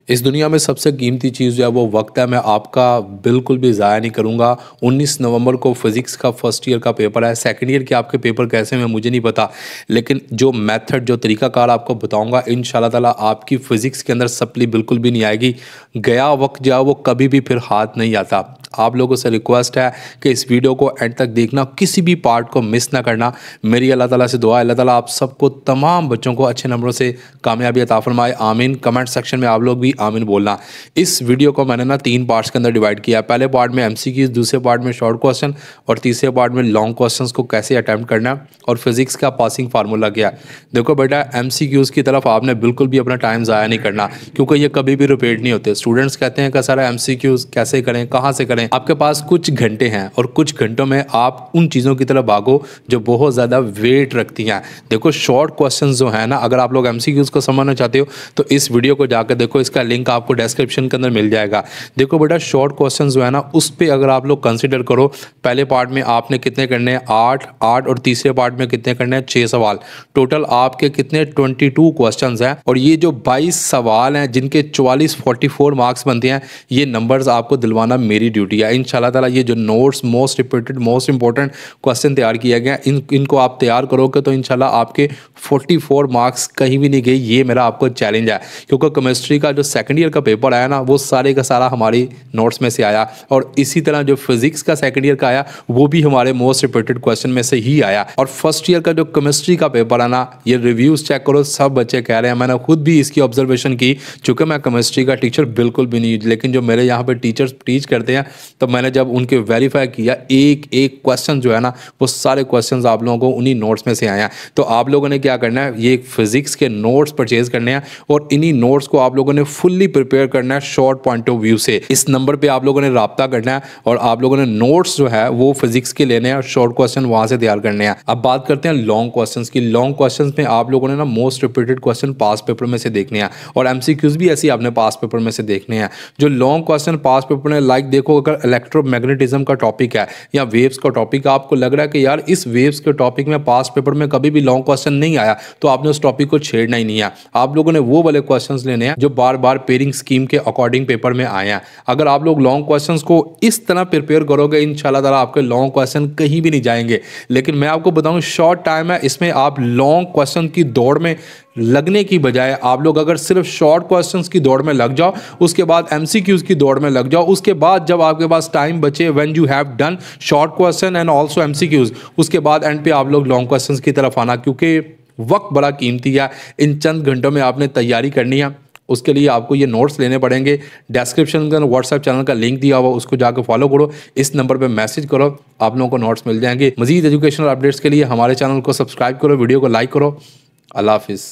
इस दुनिया में सबसे कीमती चीज़ जो है वो वक्त है। मैं आपका बिल्कुल भी ज़ाया नहीं करूँगा। 19 नवंबर को फिज़िक्स का फर्स्ट ईयर का पेपर है। सेकंड ईयर के आपके पेपर कैसे हैं मुझे नहीं पता, लेकिन जो मेथड जो तरीकाकार आपको बताऊँगा इंशाल्लाह ताला आपकी फ़िज़िक्स के अंदर सप्ली बिल्कुल भी नहीं आएगी। गया वक्त जो है वो कभी भी फिर हाथ नहीं आता। आप लोगों से रिक्वेस्ट है कि इस वीडियो को एंड तक देखना, किसी भी पार्ट को मिस ना करना। मेरी अल्लाह ताला से दुआ है अल्लाह ताला आप सबको, तमाम बच्चों को अच्छे नंबरों से कामयाबी अता फरमाए। आमीन। कमेंट सेक्शन में आप लोग भी आमीन बोलना। इस वीडियो को मैंने ना 3 पार्ट्स के अंदर डिवाइड किया है। पहले पार्ट में एमसीक्यूज, दूसरे पार्ट में शॉर्ट क्वेश्चन और तीसरे पार्ट में लॉन्ग क्वेश्चंस को कैसे अटैम्प्ट करना है और फिजिक्स का पासिंग फार्मूला क्या है। देखो बेटा, एमसीक्यूज की तरफ आपने बिल्कुल भी अपना टाइम ज़ाया नहीं करना, क्योंकि ये कभी भी रिपीट नहीं होते। स्टूडेंट्स कहते हैं कि सर एमसीक्यूज कैसे करें, कहाँ से करें। आपके पास कुछ घंटे हैं और कुछ घंटों में आप उन चीज़ों की तरफ भागो जो बहुत ज़्यादा वेट रखती हैं। देखो शॉर्ट क्वेश्चन जो है ना, अगर आप लोग एमसीक्यूज को समझना चाहते हो तो इस वीडियो को जाकर देखो, इसका लिंक आपको डिस्क्रिप्शन के अंदर मिल जाएगा। देखो बेटा, शॉर्ट क्वेश्चन जो है ना उस पर अगर आप लोग कंसिडर करो, पहले पार्ट में आपने कितने करने हैं 8 और तीसरे पार्ट में कितने करने हैं 6 सवाल। टोटल आपके कितने 22 क्वेश्चन हैं। और ये जो 22 सवाल हैं जिनके 44 मार्क्स बनते हैं, ये नंबर्स आपको दिलवाना मेरी ड्यूटी है। इंशाल्लाह ताला ये जो notes most repeated most important question तैयार किया गया, इनको आप तैयार करोगे तो इंशाल्लाह आपके 44 मार्क्स कहीं भी नहीं गए। ये मेरा आपको चैलेंज है, क्योंकि केमिस्ट्री का जो सेकंड ईयर का पेपर आया ना वो सारे का सारा हमारी नोट्स में से आया, और इसी तरह जो फिजिक्स का सेकंड ईयर का आया वो भी हमारे मोस्ट रिपीटेड क्वेश्चन में से ही आया। और फर्स्ट ईयर का जो केमिस्ट्री का पेपर है ना, ये रिव्यूज चेक करो, सब बच्चे कह रहे हैं, मैंने खुद भी इसकी ऑब्जर्वेशन की, चूंकि मैं केमिस्ट्री का टीचर बिल्कुल भी नहीं, लेकिन जो मेरे यहाँ पे टीचर्स टीच करते हैं, तो मैंने जब उनके वेरीफाई किया, एक एक क्वेश्चन जो है ना वो सारे क्वेश्चन आप लोगों को उन्हीं नोट्स में से आए हैं। तो आप लोगों ने क्या करना है, ये फिजिक्स के नोट्स परचेज करने हैं और इन्हीं नोट्स को आप लोगों ने फुल्ली प्रिपेयर करना है शॉर्ट पॉइंट ऑफ व्यू से। इस नंबर पे आप लोगों ने राब्ता करना है और आप लोगों ने नोट्स जो है वो फिजिक्स के लेने हैं और शॉर्ट क्वेश्चन वहां से तैयार करने हैं। अब बात करते हैं लॉन्ग क्वेश्चंस की। लॉन्ग क्वेश्चंस में आप लोगों ने ना मोस्ट रिपीटेड क्वेश्चन पास पेपर में से देखने हैं और एमसीक्यूज भी ऐसे ही आपने पास पेपर में से देखने हैं। जो लॉन्ग क्वेश्चन पास पेपर में, लाइक देखो, अगर इलेक्ट्रोमैग्नेटिज्म का टॉपिक है या वेव्स का टॉपिक है, आपको लग रहा है कि यार इस वेव्स के टॉपिक में पास पेपर में कभी भी लॉन्ग क्वेश्चन नहीं आया, तो आपने उस टॉपिक को छेड़ना ही नहीं है। आप लोगों ने वो वाले क्वेश्चंस लेने हैं जो बार बार पेयरिंग स्कीम के अकॉर्डिंग पेपर में आए हैं। अगर आप लोग लॉन्ग क्वेश्चंस को इस तरह प्रिपेयर करोगे, इंशाल्लाह ताला आपके लॉन्ग क्वेश्चन कहीं भी नहीं जाएंगे। लेकिन मैं आपको बताऊं, शॉर्ट टाइम है, इसमें आप लॉन्ग क्वेश्चन की दौड़ में लगने की बजाय आप लोग अगर सिर्फ शॉर्ट क्वेश्चंस की दौड़ में लग जाओ, उसके बाद एमसीक्यूज की दौड़ में लग जाओ, उसके बाद जब आपके पास टाइम बचे, when you have done short question and also MCQs, उसके बाद एंड पे आप लोग लॉन्ग क्वेश्चंस की तरफ आना, क्योंकि वक्त बड़ा कीमती है। इन चंद घंटों में आपने तैयारी करनी है, उसके लिए आपको ये नोट्स लेने पड़ेंगे। डिस्क्रिप्शन के अंदर व्हाट्सएप चैनल का लिंक दिया हुआ, उसको जाकर फॉलो करो, इस नंबर पे मैसेज करो, आप लोगों को नोट्स मिल जाएंगे। मजीद एजुकेशनल अपडेट्स के लिए हमारे चैनल को सब्सक्राइब करो, वीडियो को लाइक करो। अल्लाह हाफिज़।